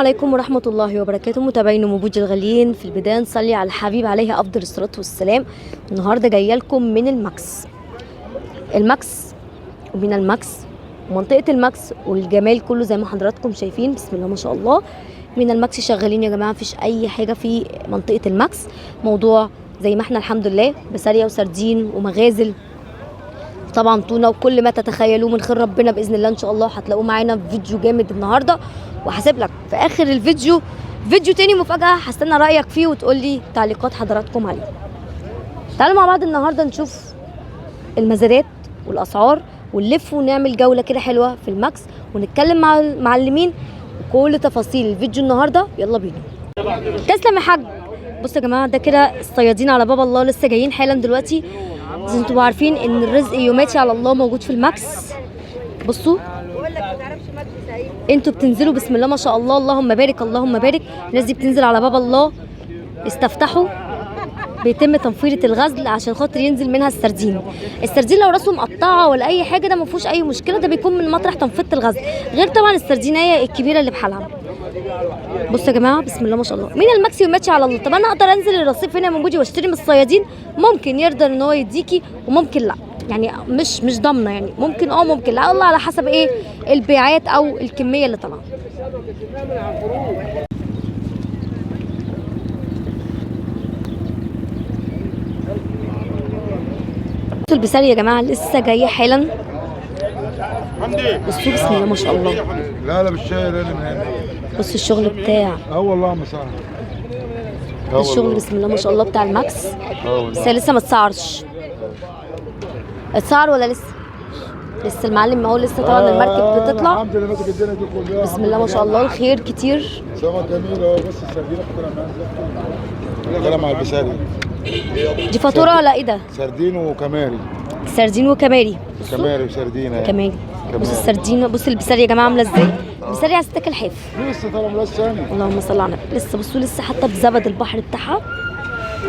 عليكم ورحمة الله وبركاته. متابعين ومبوج الغاليين، في البداية نصلي على الحبيب عليه أفضل الصلاة والسلام. النهاردة جاية لكم من الماكس ومن الماكس ومنطقة الماكس والجمال كله زي ما حضراتكم شايفين. بسم الله ما شاء الله. من الماكس شغالين يا جماعة، مفيش أي حاجة في منطقة الماكس. موضوع زي ما احنا الحمد لله، بسارية وسردين ومغازل، طبعا تونه وكل ما تتخيلوه من خير ربنا باذن الله ان شاء الله. هتلاقوه معانا في فيديو جامد النهارده، وهسيب لك في اخر الفيديو فيديو تاني مفاجاه، هستنى رايك فيه وتقول لي تعليقات حضراتكم عليه. تعالوا مع بعض النهارده نشوف المزادات والاسعار ونلف ونعمل جوله كده حلوه في الماكس ونتكلم مع المعلمين وكل تفاصيل الفيديو النهارده. يلا بينا. تسلم يا حاج. بصوا يا جماعه، ده كده الصيادين على باب الله، لسه جايين حالا دلوقتي. زي ما انتوا عارفين ان الرزق يوماتي على الله موجود في الماكس. بصوا انتوا بتنزلوا بسم الله ما شاء الله، اللهم بارك اللهم بارك. الناس دي بتنزل على باب الله، استفتحوا، بيتم تنفيرة الغزل عشان خاطر ينزل منها السردين. السردين لو راسه مقطعه ولا اي حاجه ده ما فيهوش اي مشكله، ده بيكون من مطرح تنفيذ الغزل، غير طبعا السردينيه الكبيره اللي بحالها. بصوا يا جماعه بسم الله ما شاء الله، مين الماكس يوماتي على الله. طب انا اقدر انزل الرصيف هنا من بوجي واشتري من الصيادين؟ ممكن يرضى ان هو يديكي وممكن لا، يعني مش ضامنه، يعني ممكن ممكن لا، الله على حسب ايه البيعات او الكميه اللي طالعه. البساري يا جماعه لسه جايه حالا. بصوا بسم الله ما شاء الله. لا بالشاي لا من هنا. بصوا الشغل بتاع والله مساء الشغل بسم الله ما شاء الله بتاع الماكس. بس لسه ما اتسعرش. اتسعر ولا لسه؟ لسه المعلم اهو، لسه طبعا المركب بتطلع. الحمد لله ماسك الدنيا دي كلها بسم الله ما شاء الله، الخير كتير. سمك جميل اهو، بس السردينه فاكرها مع البساري. دي فاتوره ولا ايه ده؟ سردين وكماري. سردين وكماري. كماري وسردينه كماري. بص السردين، بص البساري يا جماعه عامله ازاي. البساري على ستك الحاف لسه طالعه ثاني. اللهم صل على النبي. لسه بصوا لسه حتى بزبد البحر بتاعها.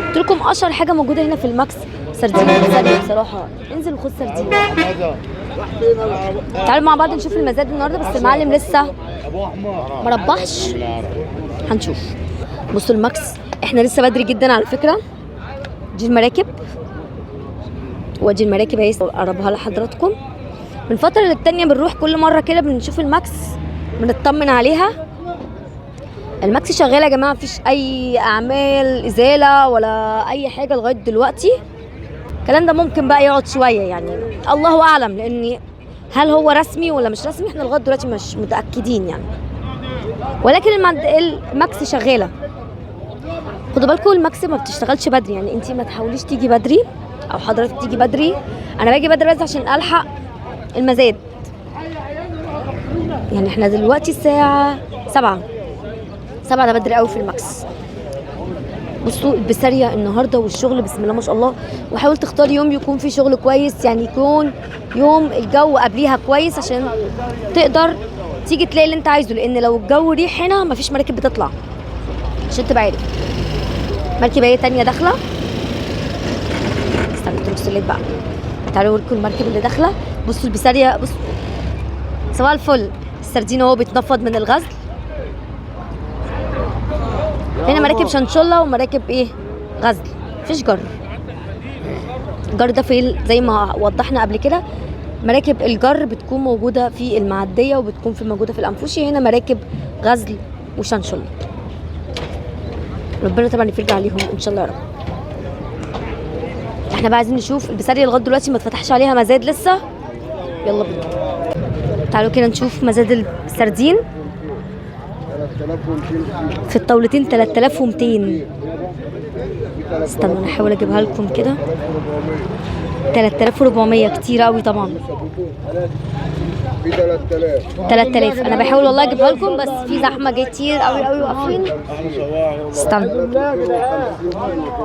قلت لكم اشهر حاجه موجوده هنا في الماكس سردين وبساري بصراحه. انزل وخد سردين. تعالوا مع بعض نشوف المزاد النهارده، بس المعلم لسه ما ربحش، هنشوف. بصوا الماكس احنا لسه بدري جدا على فكره. دي المراكب، ودي المراكب اهي اقربها لحضراتكم. من فتره للتانيه بنروح كل مره كده بنشوف الماكس، بنطمن عليها. الماكس شغاله يا جماعه، مفيش اي اعمال ازاله ولا اي حاجه لغايه دلوقتي. الكلام ده ممكن بقى يقعد شويه، يعني الله اعلم، لان هل هو رسمي ولا مش رسمي احنا لغايه دلوقتي مش متاكدين يعني. ولكن الماكس شغاله. خدوا بالكم الماكس ما بتشتغلش بدري، يعني انت ما تحاوليش تيجي بدري او حضرتك تيجي بدري. انا باجي بدري بس عشان الحق المزاد. يعني احنا دلوقتي الساعه 7 ده بدري قوي في الماكس. بصوا البساريه النهارده والشغل بسم الله ما شاء الله. وحاول تختار يوم يكون فيه شغل كويس، يعني يكون يوم الجو قبليها كويس عشان تقدر تيجي تلاقي اللي انت عايزه، لان لو الجو ريح هنا مفيش مراكب بتطلع، عشان تبقى عارف. مركب ايه تانية داخله، استنى تبص لك بقى. تعالوا اوريكم المركب اللي داخله. بصوا البساريه، بصوا صباح الفل. السردين اهو بيتنفض من الغزل. هنا مراكب شنشله ومراكب ايه غزل، مفيش جر. الجر ده في زي ما وضحنا قبل كده، مراكب الجر بتكون موجوده في المعديه وبتكون موجوده في الانفوشي. هنا مراكب غزل وشنشله. ربنا طبعا يفرج عليهم ان شاء الله يا رب. احنا بقى عايزين نشوف البساريه لغايه دلوقتي ما اتفتحش عليها مزاد لسه. يلا بينا تعالوا كده نشوف مزاد السردين. في الطاولتين 3200. استنوا انا احاول اجيبها لكم كده. 3400 كتير قوي طبعا. 3000 انا بحاول والله اجيبها لكم، بس في زحمه كتير قوي قوي واقفين. استنوا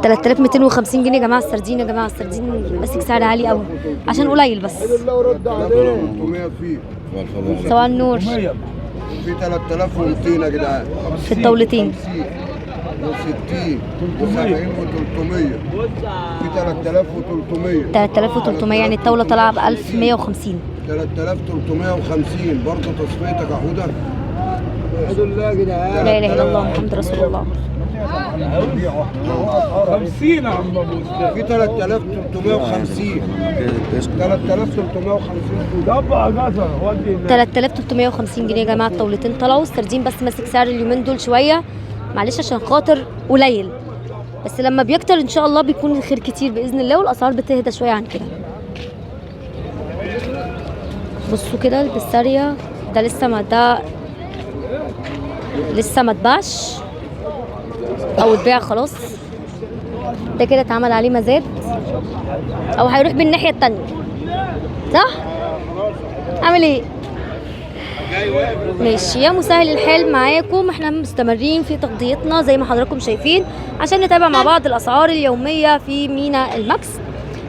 3250 جنيه يا جماعه السردين. يا جماعه السردين ماسك سعر عالي قوي عشان قليل بس. صباح النور. في 3200 يا جدعان في الطاولتين. و60 و70 و300 في 3300. 3300 يعني الطاوله طالعه ب 1150. 3350 برضه تصفيتك يا حوده. لا اله الا الله محمد رسول الله. 50 يا عم ابو اسلام. في 3350. 3350 طبعا جزر ودي 3350 جنيه يا جماعه. الطاولتين طلعوا. السردين بس ماسك سعر اليومين دول شويه، معلش عشان خاطر قليل، بس لما بيكتر ان شاء الله بيكون الخير كتير باذن الله، والاسعار بتهدى شويه عن كده. بصوا كده البسارية ده لسه ما اتباعش او اتباع خلاص. ده كده اتعمل عليه مزاد او هيروح بالناحيه التانية، صح؟ عامل ايه؟ ماشي يا مسهل الحال معاكم. احنا مستمرين في تغطيتنا زي ما حضراتكم شايفين عشان نتابع مع بعض الاسعار اليوميه في ميناء الماكس.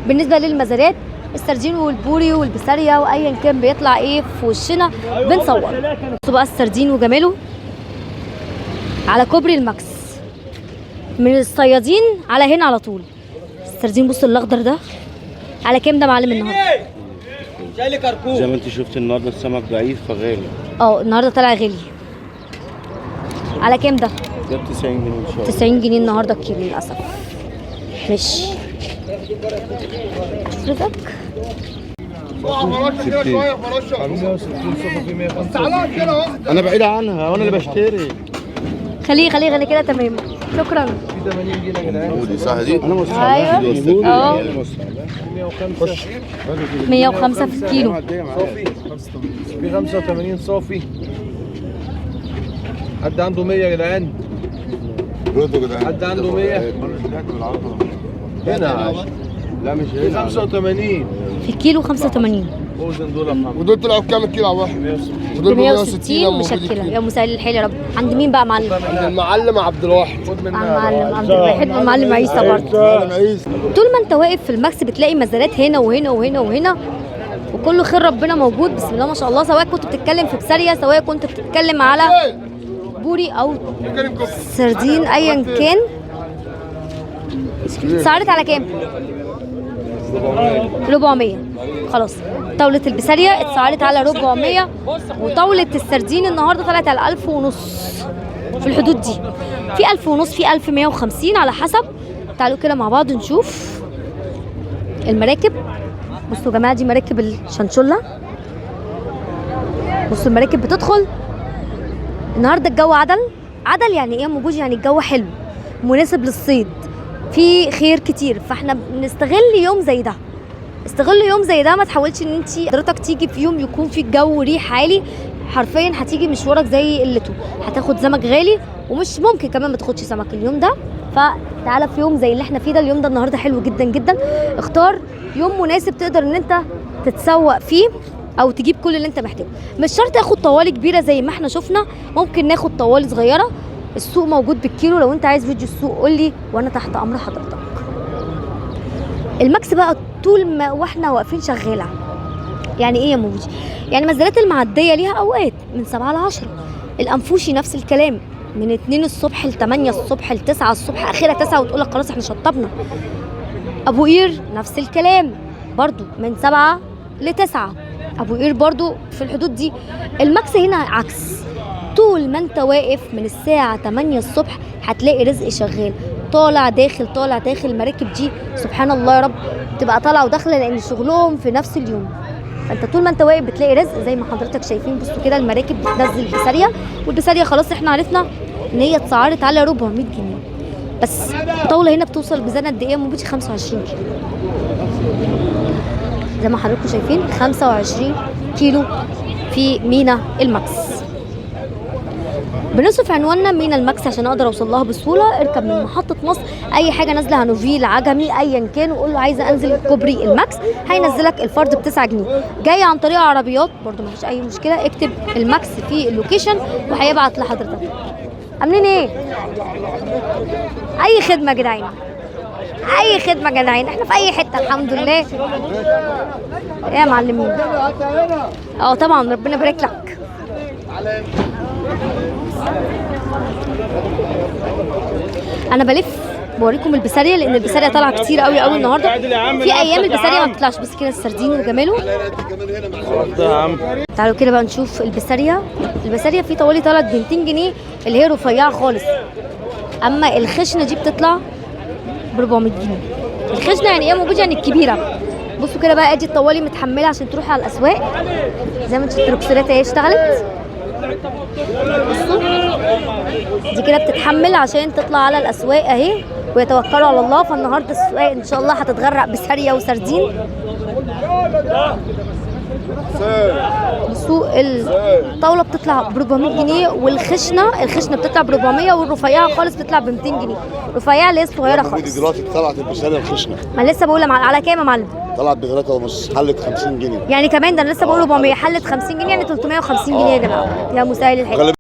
بالنسبه للمزادات السردين والبوري والبسارية وايا كان بيطلع ايه في وشنا بنصور. بصوا بقى السردين وجماله على كوبري الماكس من الصيادين على هنا على طول. السردين بصوا الاخضر ده على كام ده معلم النهارده؟ زي ما انت شفت النهارده السمك ضعيف فغالي. النهارده طلع غالي. على كام ده؟ ده 90 جنيه ان شاء الله. 90 جنيه النهارده الكيلو للاسف. ماشي شوف رزقك. 65 صفر في 105. انا بعيد عنها وانا اللي بشتري. خليه كده تمام. شكرا. في 80 جنيه يا جدعان. ودي صح دي؟ انا موسع. ايوه 105 في الكيلو. صافي في 85 صافي. حد عنده 100 يا جدعان؟ ردوا يا جدعان. حد عنده 100؟ هنا لا مش في 85 في الكيلو 85. اوزن دول يا محمد. ودول طلعوا بكام الكيلو يا واحد؟ 160. ودول ب 160 مشكله. يا مسهل الحال يا رب. عند مين بقى معلم؟ عند المعلم عبد الواحد. خد عند منها معلم عبد الواحد والمعلم عيسى برضه. معلم عيسى. طول ما انت واقف في الماكس بتلاقي مزادات هنا وهنا وهنا وهنا، وكله خير ربنا موجود بسم الله ما شاء الله. سواء كنت بتتكلم في بسارية، سواء كنت بتتكلم على بوري او سردين ايا كان. سعرت على كام؟ 400. خلاص طاولة البسارية اتسعرت على 400، وطاولة السردين النهارده طلعت على 1000 ونص في الحدود دي. في 1000 ونص، في 1150 على حسب. تعالوا كده مع بعض نشوف المراكب. بصوا يا جماعة دي مراكب الشنشولة. بصوا المراكب بتدخل النهارده. الجو عدل يعني ايه يا ام بوجي؟ يعني الجو حلو مناسب للصيد، في خير كتير. فاحنا بنستغل يوم زي ده. استغل يوم زي ده، ما تحاولش ان انت حضرتك تيجي في يوم يكون في الجو ريح عالي. حرفيا هتيجي مشوارك زي قلته، هتاخد سمك غالي ومش ممكن كمان ما تاخدش سمك اليوم ده. فتعالى في يوم زي اللي احنا فيه ده. اليوم ده النهارده حلو جدا جدا. اختار يوم مناسب تقدر ان انت تتسوق فيه او تجيب كل اللي انت محتاجه. مش شرط تاخد طوالي كبيره زي ما احنا شفنا، ممكن ناخد طوالي صغيره. السوق موجود بالكيلو. لو انت عايز فيديو السوق قول لي وانا تحت امر حضرتك. الماكس بقى طول ما واحنا واقفين شغاله. يعني ايه يا موجي؟ يعني مزادات المعديه ليها اوقات من 7 ل 10. الانفوشي نفس الكلام من 2 الصبح ل 8 الصبح ل 9 الصبح، اخرها 9 وتقول لك خلاص احنا شطبنا. ابو قير نفس الكلام برضو من 7 ل 9. ابو قير برضو في الحدود دي. الماكس هنا عكس. طول ما انت واقف من الساعة 8 الصبح هتلاقي رزق شغال، طالع داخل طالع داخل. المراكب دي سبحان الله يا رب تبقى طالعة وداخلة لان شغلهم في نفس اليوم. فانت طول ما انت واقف بتلاقي رزق زي ما حضرتك شايفين. بصوا كده المراكب بتنزل البسارية، والبسارية خلاص احنا عرفنا ان هي اتسعرت على 400 جنيه بس. الطاولة هنا بتوصل بزنة قد ايه يا مبيتي؟ 25 كيلو زي ما حضراتكم شايفين. 25 كيلو في مينا الماكس. بنوصف عنواننا مينا الماكس عشان اقدر اوصل لها بسهوله. اركب من محطه مصر اي حاجه نازله هنوفيل عجمي ايا كان، وقول له عايزه انزل كوبري الماكس، هينزلك الفرد ب 9 جنيه. جاي عن طريق عربيات برده مفيش اي مشكله، اكتب الماكس في اللوكيشن وهيبعت لحضرتك. عاملين ايه؟ اي خدمه يا جدعان، اي خدمه يا جدعان. احنا في اي حته الحمد لله. ايه يا معلمين؟ طبعا ربنا يبارك لك. انا بلف بوريكم البسارية لان البسارية طالعه كتير قوي قوي النهارده. في ايام البسارية ما بتطلعش، بس كده السردين وجماله. يا عم تعالوا كده بقى نشوف البسارية. البسارية في طوالي طلعت ب 200 جنيه اللي هي رفيعة خالص. اما الخشنة دي بتطلع ب 400 جنيه. الخشنة يعني ايه موجودة؟ يعني الكبيرة. بصوا كده بقى، ادي الطوالي متحملة عشان تروحي على الاسواق. زي ما انتوا التروكسيرات اهي اشتغلت. بصوا دي كده بتتحمل عشان تطلع على الاسواق اهي ويتوكلوا على الله. فالنهارده الاسواق ان شاء الله هتتغرق بسارية وسردين. بصوا الطاوله بتطلع ب 400 جنيه، والخشنه بتطلع ب 400، والرفيعه خالص بتطلع ب 200 جنيه. رفيعه اللي هي الصغيره خالص. دلوقتي طلعت البسارية الخشنة، ما لسه بقول على كام يا معلم؟ طلعت ب3 ونص، حلت 50 جنيه. يعني كمان ده انا لسه بقول 400 حلت 50 جنيه، يعني 350 جنيه يا جماعه. يا مسهل الحال.